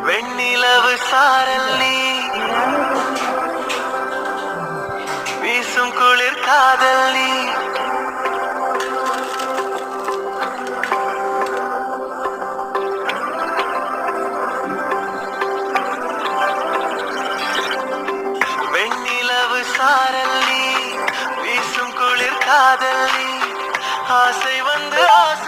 வெண்ணிலவு சாரல் நீ வீசும் குளிர் காதல் நீ வெண்ணிலவு சாரல் நீ வீசும் குளிர் காதல் நீ ஆசை வந்து ஆசை